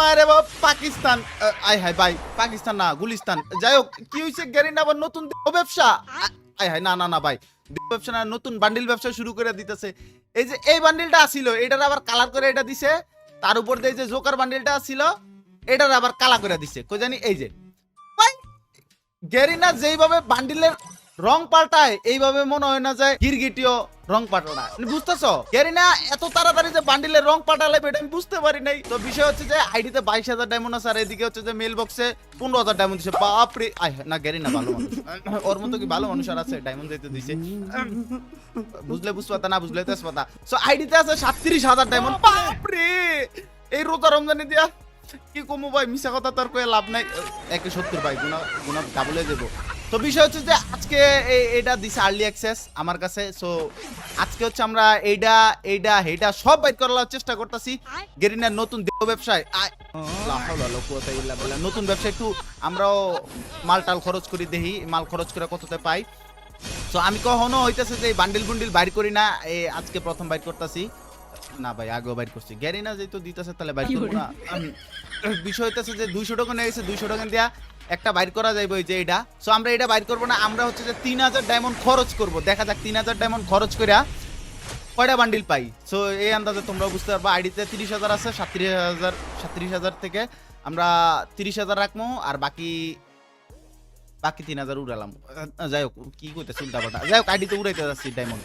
মায়ের পাকিস্তান আয় হায় ভাই পাকিস্তান না গুলিস্তান যাই হোক কি হয়েছে গেরিনা আবার নতুন ব্যবসা আয় হায় না না না ভাই ব্যবসা না নতুন বান্ডিল ব্যবসা শুরু করে দিতেছে এই যে এই বান্ডিলটা আসিল এটার আবার কালার করে এটা দিছে তার উপর দিয়ে যে জোকার বান্ডিলটা আসিল এটার আবার কালা করে দিছে কই জানি এই যে ভাই গেরিনা যেইভাবে বান্ডিলের রং পাল্টায় এইভাবে মনে হয় না যায় গিরগিটিও রং পাল্টায় বুঝতেছো গেরিনা এত তাড়াতাড়ি যে বান্ডিলের রং পাল্টালে এটা আমি বুঝতে পারি নাই তো বিষয় হচ্ছে যে আইডিতে 22,000 ডায়মন্ড আছে আর এদিকে হচ্ছে যে মেল বক্সে 15,000 ডায়মন্ড দিছে বাপরে না গেরিনা ভালো মানুষ ওর মতো কি ভালো মানুষ আর আছে ডায়মন্ড দিতে দিছে বুঝলে বুঝপাতা না বুঝলে তেজপাতা সো আইডিতে আছে 37,000 ডায়মন্ড বাপরে এই রোজা রমজানে দিয়া কি কমু ভাই মিছা কথা তার কয়ে লাভ নাই 170 ভাই গুনা গুনা ডাবলে দেব তো বিষয় হচ্ছে যে আজকে এটা দিছে আর্লি অ্যাক্সেস আমার কাছে সো আজকে হচ্ছে আমরা এইটা সব বাইট করার চেষ্টা করতেছি গেরিনার নতুন দেহ ব্যবসায় নতুন ব্যবসা একটু আমরাও মালটাল খরচ করি দেখি মাল খরচ করে কততে পাই তো আমি কখনো হইতেছে যে বান্ডিল বুন্ডিল বাইর করি না আজকে প্রথম বাইট করতেছি না ভাই আগেও বাইর করছি গেরিনা যেহেতু দিতেছে তাহলে বাইর করবো না বিষয় হইতেছে যে 200 টাকা নিয়ে গেছে 200 টাকা দিয়া একটা বাইর করা যাইব যে এটা সো আমরা এটা বাইর করবো না আমরা হচ্ছে যে 3,000 ডায়মন্ড খরচ করব দেখা যাক 3,000 ডায়মন্ড খরচ কইরা কয়টা বান্ডিল পাই সো এই আন্দাজে তোমরা বুঝতে পারবা আইডিতে 30,000 আছে 37,000 থেকে আমরা 30,000 রাখবো আর বাকি 3,000 উড়ালাম যাই হোক কি কইতেছ উল্টাপাল্টা যাই হোক আইডিতে উড়াইতে যাচ্ছি ডায়মন্ড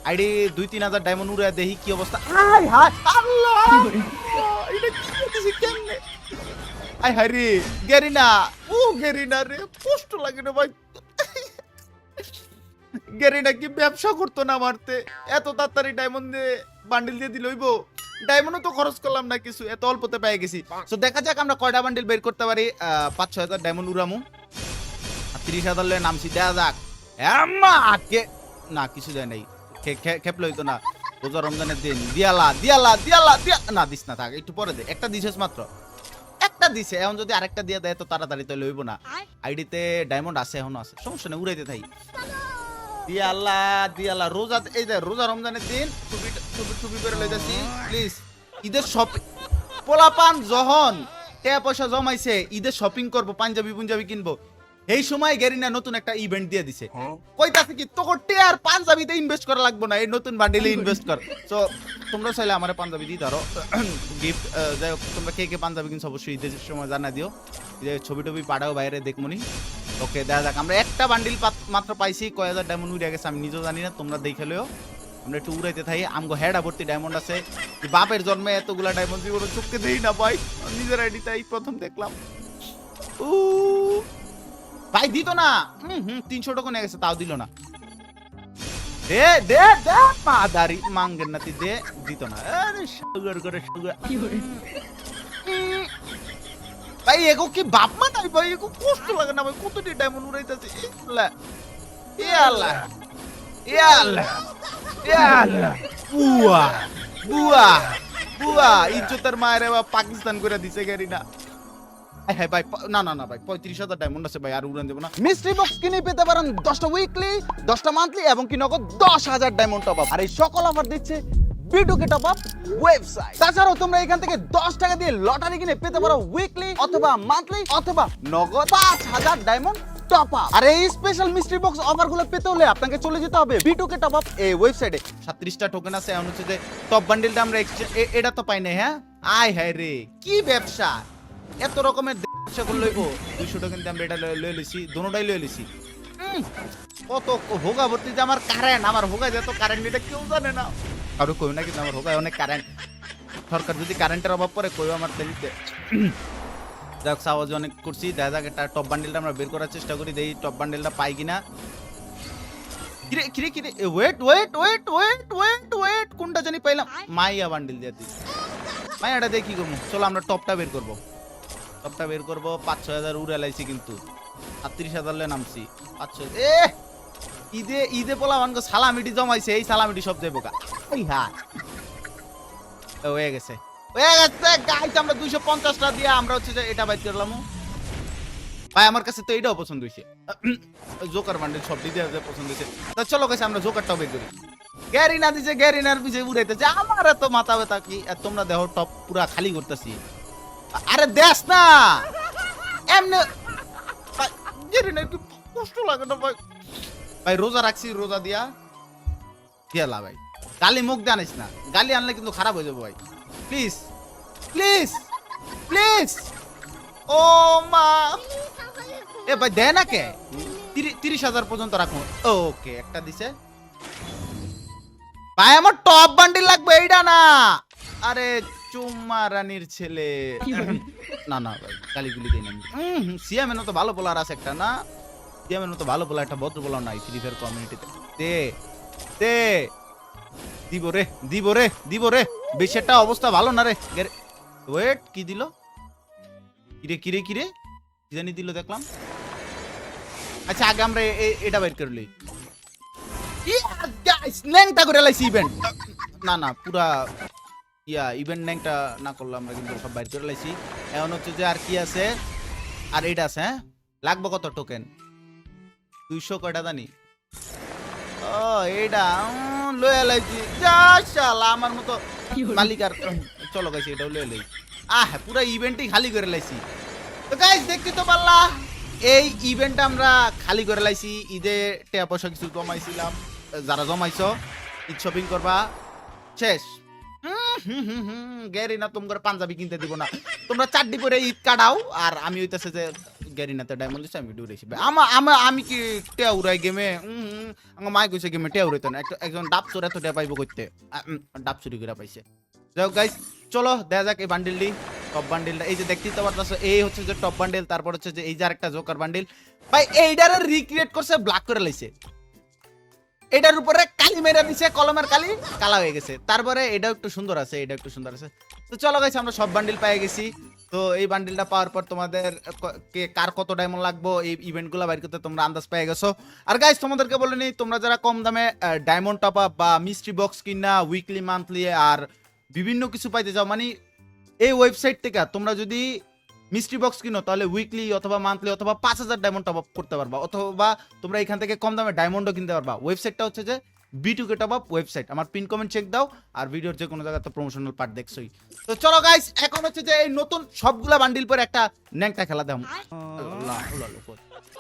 আইডি 2-3,000 ডায়মন্ড উড়াই দেখি কি অবস্থা আয় হায় আল্লাহ এটা কি করতেছিস কেমনে আয় হায় রে গেরিনা গেরিনা রে কষ্ট লাগে না ভাই গেরিনা কি ব্যবসা করতো না মারতে এত তাড়াতাড়ি ডায়মন্ড দিয়ে বান্ডিল দিয়ে দিলইব ডায়মন্ডও তো খরচ করলাম না কিছু এত অল্পতে পেয়ে গেছি সো দেখা যাক আমরা কয়টা বান্ডিল বের করতে পারি 5-6,000 ডায়মন্ড উড়ামু 30,000 লয়ে নামছি দেখা যাক আম্মা কে না কিছু যায় নাই খেপলো হইতো না রোজা রমজানের দিন দিয়ালা না দিস না থাক একটু পরে দে একটা দিছিস মাত্র একটা দিছে এখন যদি আরেকটা দিয়ে দেয় তো তাড়াতাড়ি তো লইব না আইডিতে ডায়মন্ড আছে এখনো আছে সমস্যা নেই উড়াইতে থাকি দিয়ালা রোজা এই যে রোজা রমজানের দিন টুপি করে লই যাচ্ছি প্লিজ ঈদের শপিং পোলাপান যখন টাকা পয়সা জমাইছে ঈদের শপিং করবো পাঞ্জাবি কিনবো এই সময় গেরিনা নতুন একটা ইভেন্ট দিয়ে দিছে কইতাছে কি তোকে টিয়ার পাঞ্জাবিতে ইনভেস্ট করা লাগবে না এই নতুন বান্ডিলে ইনভেস্ট কর সো তোমরা চাইলে আমারে পাঞ্জাবি দিই ধরো গিফট যাই হোক তোমরা কে পাঞ্জাবি কিনছো অবশ্যই ঈদের সময় জানা দিও যে ছবি টবি পাঠাও বাইরে দেখমনি ওকে দেখা যাক আমরা একটা বান্ডিল মাত্র পাইছি কয় হাজার ডায়মন্ড উড়ে গেছে আমি নিজেও জানি না তোমরা দেখে লও আমরা একটু উড়াইতে থাকি আমগো হেডা ভর্তি ডায়মন্ড আছে বাপের জন্মে এতগুলা ডায়মন্ড জীবন চোখকে দেই না ভাই নিজের আইডিতে এই প্রথম দেখলাম ভাই দিত না 300 টাকা নিয়ে গেছে তাও দিল না দে মাদারি মাঙ্গের নাতি দে দিত না আরে সুগার করে ভাই এগো কি বাপ মা নাই ভাই এগো কষ্ট লাগে না ভাই কতটি ডায়মন্ড উড়াইতাছে বুয়া ইজ্জতের মায়ের পাকিস্তান করে দিছে গেরিনা হ্যাঁ ভাই না ভাই 35,000 ডায়মন্ড আছে ভাই আর উড়ান দেব না মিস্ট্রি বক্স কিনে পেতে পারেন 10টা উইকলি 10টা মান্থলি এবং কি নগদ 10,000 ডায়মন্ড টপ আপ আর এই সকল অফার দিচ্ছে বিটুকে টপ আপ ওয়েবসাইট তাছাড়াও তোমরা এখান থেকে 10 টাকা দিয়ে লটারি কিনে পেতে পারো উইকলি অথবা মান্থলি অথবা নগদ 5,000 ডায়মন্ড টপ আপ আর এই স্পেশাল মিস্ট্রি বক্স অফারগুলো পেতে হলে আপনাকে চলে যেতে হবে বিটুকে টপ আপ এই ওয়েবসাইটে 37টা টোকেন আছে এখন হচ্ছে যে টপ বান্ডেলটা আমরা এটা তো পাই না হ্যাঁ আয় হায় রে কি ব্যবসা এত রকমের ব্যবসা করে লইব 200 টাকা দিয়ে আমরা এটা লয়ে লইছি দুটোটাই লয়ে লইছি কত হোগা ভর্তি যে আমার কারেন্ট আমার হোগা যত কারেন্ট এটা কেউ জানে না আর কই না কিন্তু আমার হোগায় অনেক কারেন্ট সরকার যদি কারেন্টের অভাব পড়ে কই আমার দিতে যাক সাওয়াজ অনেক করছি দেখা যাক একটা টপ বান্ডেলটা আমরা বের করার চেষ্টা করি দেখি টপ বান্ডেলটা পাই কিনা কিরে ওয়েট কোনটা জানি পাইলাম মাইয়া বান্ডেল দিয়ে দিই মাইয়াটা দিয়ে কি করবো চলো আমরা টপটা বের করবো 5-6 হাজার উড়ে লাইছি কিন্তু 38,000 লে নামছি 5-6 ঈদে পোলা মানগো সালামিটি জমাইছে এই সালামিটি সব যাইবো গা হ্যাঁ হয়ে গেছে গাইস আমরা 250 টাকা দিয়ে আমরা হচ্ছে যে এটা বাইট করলাম ভাই আমার কাছে তো এটাও পছন্দ হইছে জোকার বান্ডেল সব দিতে পছন্দ হইছে তো চলো গাইস আমরা জোকারটাও বের করি গেরিনা দিছে গেরিনার পিছে উড়াইতেছে আমার এত মাথা ব্যথা কি তোমরা দেখো টপ পুরা খালি করতেছি আরে দেশ না এমনি ভাই, গেরিনার কি কষ্ট লাগে না ভাই? ভাই রোজা রাখছি, রোজা দিয়া দিয়ালা ভাই। গালি মুখ জানিস না, গালি আনলে কিন্তু খারাপ হয়ে যাবে ভাই। Please please please. ও মা, এ ভাই দে না কে? 30,000 পর্যন্ত রাখুন। ওকে, একটা দিছে ভাই। আমার টপ বান্ডিল লাগবে, এইটা না। আরে চুম্মা রানীর ছেলে। না না ভাই, গালিগুলি দেই না। সিএমএন তো ভালো বলার আছে একটা না? সিএমএন তো ভালো বলার একটা ভদ্র বলার নাই ফ্রি ফায়ার কমিউনিটিতে। দে দে, দিব রে দিব রে দিব রে। বেশি একটা অবস্থা ভালো না রে। ওয়েট, কি দিল? কিরে কিরে কিরে, কি জানি দিল দেখলাম। আচ্ছা আগে আমরা এটা বের করলি। ন্যাংটা করে লাইছি ইভেন্ট। না না, পুরা ইভেন্ট ন্যাংটা না করলাম আমরা, কিন্তু সব বাইর করে লাইছি। এখন হচ্ছে যে আর কি আছে, আর এটা আছে। হ্যাঁ, লাগবে কত টোকেন? 200 কয়টা জানি। ও এইটা লয়ে লাইছি। যা শালা, আমার মতো মালিক আর। চলো গাইছি, এটাও লয়ে লই। পুরা ইভেন্টই খালি করে লাইছি। তো গাইস দেখতে তো পারলা, এই ইভেন্ট আমরা খালি করে লাইছি। ঈদে টাকা পয়সা কিছু জমাইছিলাম, যারা জমাইছো ঈদ শপিং করবা, শেষ। গেরিনা তোমার পাঞ্জাবি কিনতে দিব না, তোমরা চারটি পরে ঈদ কাটাও। আর আমি হইতাছে যে গেরিনাতে ডায়মন্ড দিচ্ছে, আমি দৌড়েছি। আমি কি টেয়া উড়াই গেমে? আমার মায় কইছে গেমে টেয়া উড়াইতো না। একজন ডাব চোর এত টেয়া পাইবো করতে, ডাব চুরি করে পাইছে। যাই হোক গাইস, চলো দেখা যাক এই বান্ডিলটি, টপ বান্ডিলটা। এই যে দেখতেই তো পারতাছো, এই হচ্ছে যে টপ বান্ডিল। তারপর হচ্ছে যে এই যে আরেকটা জোকার বান্ডিল। ভাই এইটারে রিক্রিয়েট করছে, ব্ল্যাক করে লাইছে। এটার উপরে কালি মেরা দিছে, কলমের কালি কালা হয়ে গেছে। তারপরে এটাও একটু সুন্দর আছে, এটা একটু সুন্দর আছে। তো চলো গাইস, আমরা সব বান্ডিল পেয়ে গেছি। তো এই বান্ডিলটা পাওয়ার পর তোমাদের কার কত ডায়মন্ড লাগবে এই ইভেন্টগুলো বাইর করতে তোমরা আন্দাজ পেয়ে গেছো। আর গাইস তোমাদেরকে বলে নিই, তোমরা যারা কম দামে ডায়মন্ড টপ আপ বা মিস্ট্রি বক্স কিনা উইকলি মান্থলি আর বিভিন্ন কিছু পাইতে চাও, মানে এই ওয়েবসাইট থেকে তোমরা যদি মিস্ট্রি বক্স কিনো, তাহলে উইকলি অথবা মান্থলি অথবা 5,000 ডায়মন্ড টপ আপ করতে পারবা, অথবা তোমরা এখান থেকে কম দামে ডায়মন্ডও কিনতে পারবা। ওয়েবসাইটটা হচ্ছে যে B2K টপ আপ ওয়েবসাইট। আমার পিন কমেন্ট চেক দাও, আর ভিডিওর যে কোনো জায়গায় তো প্রমোশনাল পার্ট দেখছোই। তো চলো গাইস, এখন হচ্ছে যে এই নতুন সবগুলা বান্ডিল পরে একটা ন্যাংটা খেলা দাও।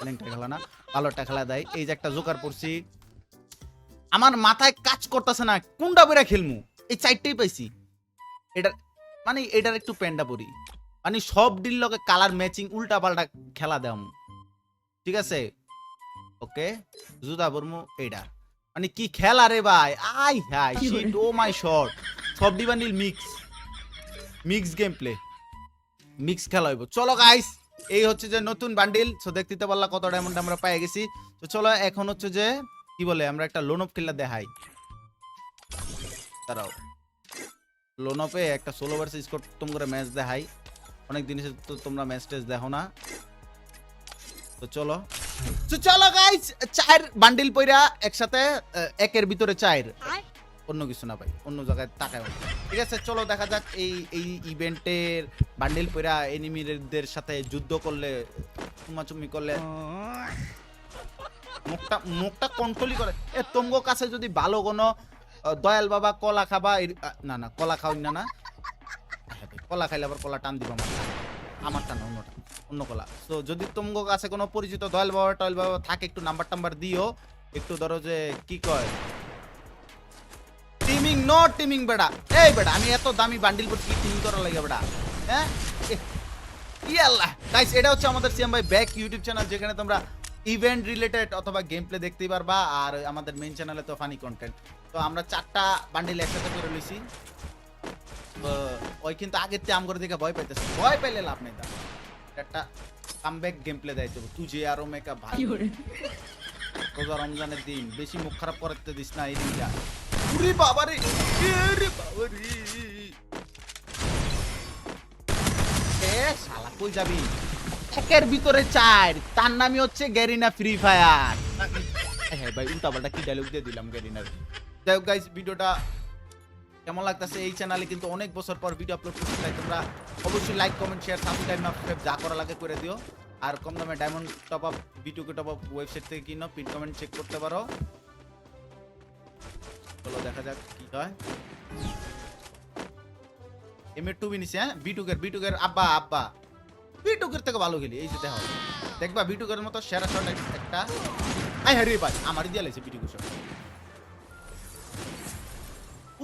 ন্যাংটা খেলা না, ভালো একটা খেলা দেয়। এই যে একটা জোকার পড়ছি, আমার মাথায় কাজ করতেছে না কোনটা বেরা খেলমু। এই চারটেই পাইছি। এটা মানে এটার একটু প্যান্ডা পরি, মানে সব ডিল লগে কালার ম্যাচিং উল্টা পাল্টা খেলা দেম, ঠিক আছে? ওকে, জুতা পরমু এইটা। মানে কি খেলা রে ভাই, আই হাই শিট, ও মাই শট। সব the bundle mix game play, mix খেলা হইব। চলো গাইস, এই হচ্ছে যে নতুন বান্ডিল। সো দেখতে পারলা কত ডায়মন্ড আমরা পেয়ে গেছি। তো চলো এখন হচ্ছে যে কি বলে, আমরা একটা লোনপ খেলা দেখাই। দাঁড়াও, লোনপে একটা সোলো ভার্সেস স্কোয়াড তোমরা ম্যাচ দেখাই। অনেক দিন তো তোমরা ম্যাচ টেস দেখো না। তো চলো গাইস, 4 বান্ডিল পয়রা একসাথে, একের ভিতরে 4, অন্য কিছু না ভাই, অন্য জায়গায় তাকায়। ঠিক আছে, চলো দেখা যাক এই ইভেন্টের বান্ডিল পয়রা এনিমিদের সাথে যুদ্ধ করলে, চুমাচুমি করলে মুখটা কন্ট্রোলই করে। তোমগো কাছে যদি ভালো কোনো দয়াল বাবা কলা খাবা, না না কলা খাওয়াই না, কলা খাইলে আবার কলা টান দিব আমারটা না, অন্য কলা। তো যদি তোমার কাছে কোনো পরিচিত দয়াল বাবা টয়াল বাবা থাকে, একটু নাম্বার টাম্বার দিও। একটু ধরো যে কি কয়, টিমিং নট টিমিং বেড়া। এই বেড়া, আমি এত দামি বান্ডিল করছি, টিমিং করা লাগে বেড়া? হ্যাঁ ইয়াল্লাহ গাইস, এটা হচ্ছে আমাদের সিএম ভাই ব্যাক ইউটিউব চ্যানেল, যেখানে তোমরা ইভেন্ট রিলেটেড অথবা গেম প্লে দেখতেই পারবা। আর আমাদের মেইন চ্যানেলে তো ফানি কন্টেন্ট। তো আমরা 4টা বান্ডিল একসাথে করে লইছি। ওই কিন্তু আগের তে আম করে দেখে ভয় পাইতেছে, ভয় পাইলে লাভ নেই। একটা কামব্যাক গেম প্লে দেয় তো তুই আরো মেকা ভাই। রোজা রমজানের দিন বেশি মুখ খারাপ করতে দিস না এই দিনটা। উরে বাবারে, এরে বাবারে, এ শালা কই যাবি? একের ভিতরে 4, তার নামই হচ্ছে গেরিনা ফ্রি ফায়ার। হ্যাঁ ভাই, উল্টা পাল্টা কি ডায়লগ দিয়ে দিলাম গেরিনার। যাই হোক গাইস, ভিডিওটা কেমন লাগতেছে? এই চ্যানেলে কিন্তু অনেক বছর পর ভিডিও আপলোড করতে চাই। তোমরা অবশ্যই লাইক কমেন্ট শেয়ার সাবস্ক্রাইব যা করা লাগে করে দিও। আর কম দামে diamond top up B2K top up website থেকে কিনো, পিন কমেন্ট চেক করতে পারো। চলো দেখা যাক কি হয়। M2 নিছে হ্যাঁ বিটুকের আব্বা বিটুকের থেকে ভালো খেলি এই যে দেখো দেখবা বিটুকের মতো সেরা শট একটা আই হারি ভাই আমারই দিয়া লাইছে বিটুকের শট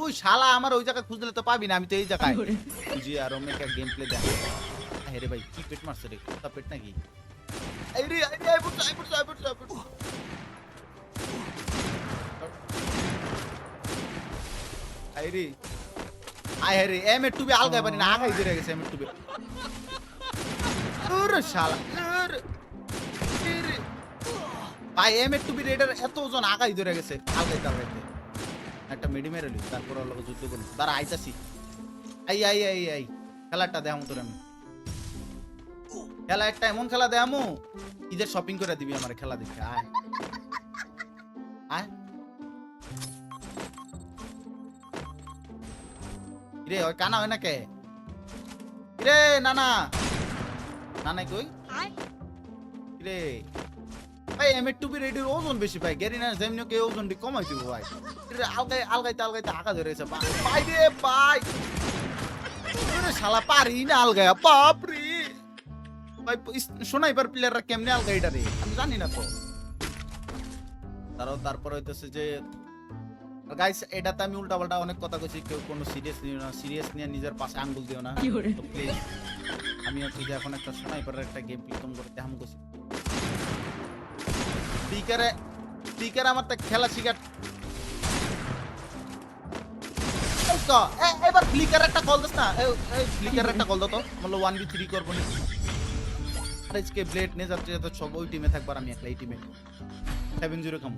ওই শালা আমার ওই জায়গা খুঁজলে তো পাবি না আমি তো এই জায়গায় বুঝি আর অনেক গেম প্লে দেখ আরে ভাই কি পেট মারছে রে তা পেট নাকি আই পুট আরে M2 আলগায় পারি না আগাই ধরে গেছে M2 ওরে শালা ভাই M2 রেডার এত ওজন আগাই ধরে গেছে আলগাইতে একটা মিডি মেরে লই তারপর ওর লগে যুদ্ধ করব দাঁড়া আইতাছি আই খেলাটা দেখামু তোর আমি খেলা একটা এমন খেলা দেখামু ঈদের শপিং করে দিবি আমার খেলা দেখে আয় রে ওই কানা হয় না কে রে নানা কই রে ভাই M2 রেডির ওজন বেশি ভাই গেরিনা যেমনি কে ওজন দি কমাই দিব ভাই রে আলগাইতে আগা ধরেছে ভাই রে ভাই রে শালা পারি না আলগায় বাপ রে ভাই স্নাইপার প্লেয়াররা কেমনে আলগাইটা রে আমি জানি না তো তারপর হইতাছে যে গাইস এটাতে আমি উল্টাপাল্টা অনেক কথা কইছি কেউ কোনো সিরিয়াস নিয়ে নিজের পাশে আঙ্গুল দিও না তো প্লিজ আমি হচ্ছে যে এখন একটা স্নাইপারের একটা গেম প্লে করে দেখাম কইছি স্পিকারে আমার তো খেলা শিখার এবার ফ্লিকার একটা কল দিস না এই ফ্লিকার একটা কল দাও তো বললো 1v3 করব না আর আজকে ব্লেড নিয়ে যাচ্ছে তো সব ওই টিমে থাকবার আমি একলাই টিমে 7-0 কাম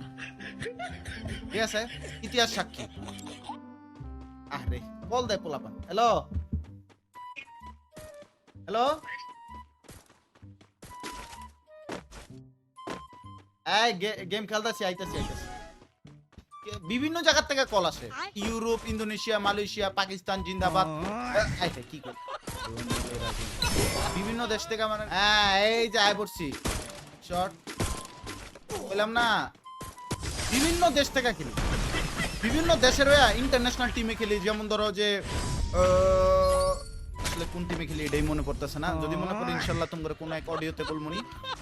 ঠিক আছে ইতিহাস সাক্ষী আরে বল দে পোলাপান হ্যালো এই গেম খেলতাছি আইতাছি বিভিন্ন জায়গা থেকে কল আসে ইউরোপ ইন্দোনেশিয়া মালয়েশিয়া পাকিস্তান জিন্দাবাদ কি কর বিভিন্ন দেশ থেকে মানে এই যে আয় পড়ছি শর্ট বললাম না বিভিন্ন দেশ থেকে খেলি বিভিন্ন দেশের ইন্টারন্যাশনাল টিমে খেলি যেমন ধরো যে আসলে কোন টিমে খেলি এটাই মনে পড়তেছে না যদি মনে পড়ে ইনশাল্লাহ তোমরা কোনো এক অডিওতে বলমুনি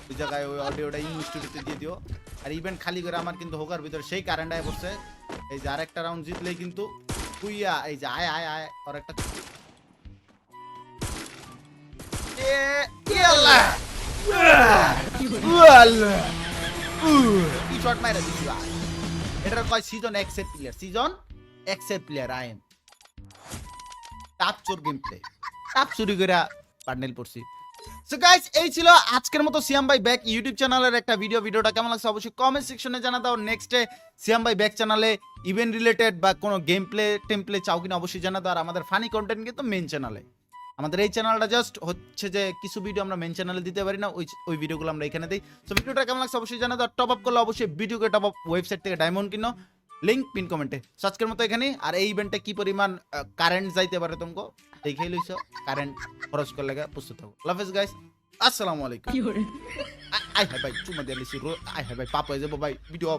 ওই জায়গায় ওই অডিওটা ইনস্টিটিউটে দিয়ে দিও আর ইভেন্ট খালি করে আমার কিন্তু হোকার ভিতরে সেই কারেন্ট আয় পড়ছে এই যে আরেকটা রাউন্ড জিতলেই কিন্তু কুইয়া এই যে আয় আর একটা কি শট মাইরা দিছি ভাই এটার কয় season exact player I am টাপ চোর গেম প্লে টাপ চুরি করে বান্ডেল পড়ছি সো গাইস এই ছিল আজকের মতো সিয়াম ভাই ব্যাক ইউটিউব চ্যানেলের একটা ভিডিওটা কেমন লাগছে অবশ্যই কমেন্ট সেকশনে জানা দাও নেক্সটে সিয়াম ভাই ব্যাক চ্যানেলে ইভেন্ট রিলেটেড বা কোনো গেম প্লে টেমপ্লে চাও কিনা অবশ্যই জানা দাও আর আমাদের ফানি কন্টেন্ট কিন্তু মেইন চ্যানেলে আমাদের এই চ্যানেলটা জাস্ট হচ্ছে যে কিছু ভিডিও আমরা মেইন চ্যানেলে দিতে পারি না ওই ভিডিওগুলো আমরা এখানে দিই সো ভিডিওটা কেমন লাগছে অবশ্যই জানা দাও টপ আপ করলে অবশ্যই ভিডিওকে টপ আপ ওয়েবসাইট থেকে ডায়মন্ড কিনো লিংক পিন কমেন্টে আজকের মতো এখানে আর এই ইভেন্টে কি পরিমাণ কারেন্ট যাইতে পারে তোমরা দেখেই লইছো কারেন্ট খরচ করলে প্রস্তুত থাকো আল্লাহ হাফেজ গাইস আসসালামু আলাইকুম আই হাই ভাই চুমা দিয়ে লিছি আই হাই ভাই পাপ হয়ে যাবো ভাই ভিডিও